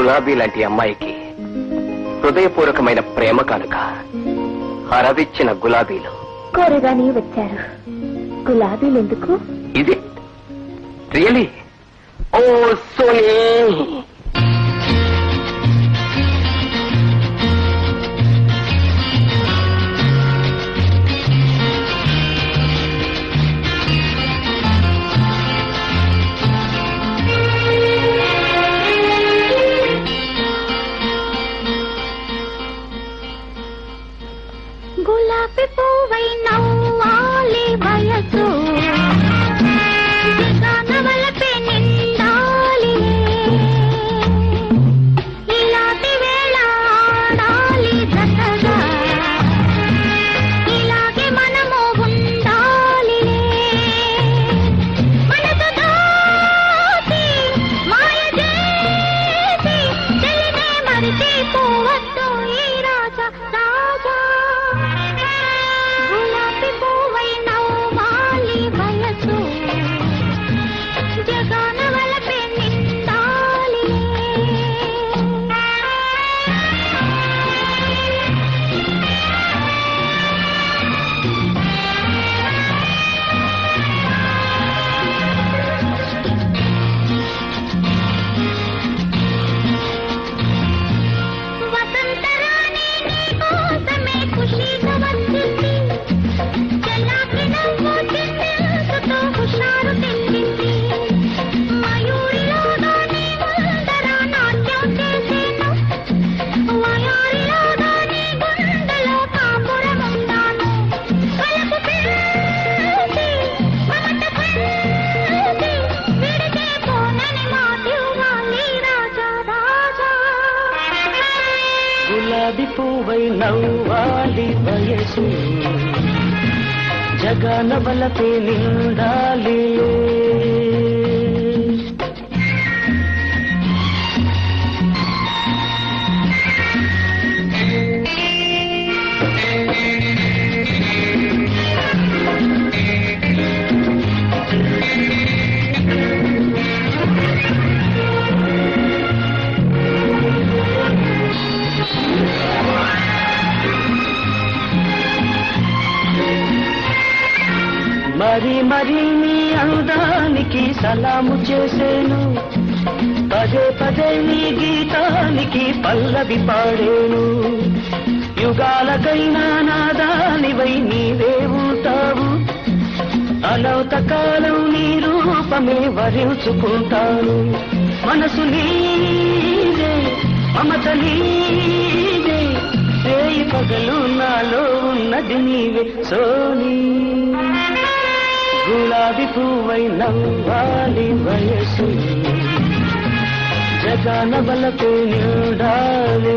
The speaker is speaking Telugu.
గులాబీ లాంటి అమ్మాయికి హృదయపూర్వకమైన ప్రేమ కానుక అరవిచ్చిన గులాబీలు కోరగానే వచ్చారు. గులాబీలు ఎందుకు? ఇది రియలీ? ఓ సోనీ, గులాబీ పువ్వై నవ్వాలి వయసు, వలపే నిండాలి, ఇలాంటి వేళ ఆడాలి జతగా, ఇలాగే మనము ఉండాలి. మనసు దాటి మాయ చేసి తెలినే మరిచిపోవద్దు ఈ రాజా రాజా. గులాబీ పువ్వై నవ్వాలి వయసు, జగాన వలపే నిండాలి. వసంతరాణి నీ కోసమే ఖుషీగా వచ్చింది, చల్లాకి నవ్వు చిందించుతూ హుషారు తెచ్చింది. మయూరిలాగా నీ ముందర నాట్యం చేసేను, వయారిలాగా నీ గుండెలో కాపురమున్నాను. కలకు పెంచి మమత పంచి విడితే పోనని మాటివ్వాలి రాజా రాజా. గులాబీ పువ్వై నవ్వాలి వయసు, జగాన వలపే నిండాలి. మరి మరి నీ అందానికి సలాము చేసేను, పదే పదే నీ గీతానికి పల్లవి పాడేను. యుగాలకైనా నాదానివై నీవే ఉంటావు, అనంత కాలం నీ రూపమే వరించుకుంటాను. మనసు నీదే, మమత నీదే, రేయి పగలు నాలో ఉన్నది నీవే సోనీ. గులాబీ పువ్వై నవ్వాలి వయసు, జగాన వలపే నిండాలి.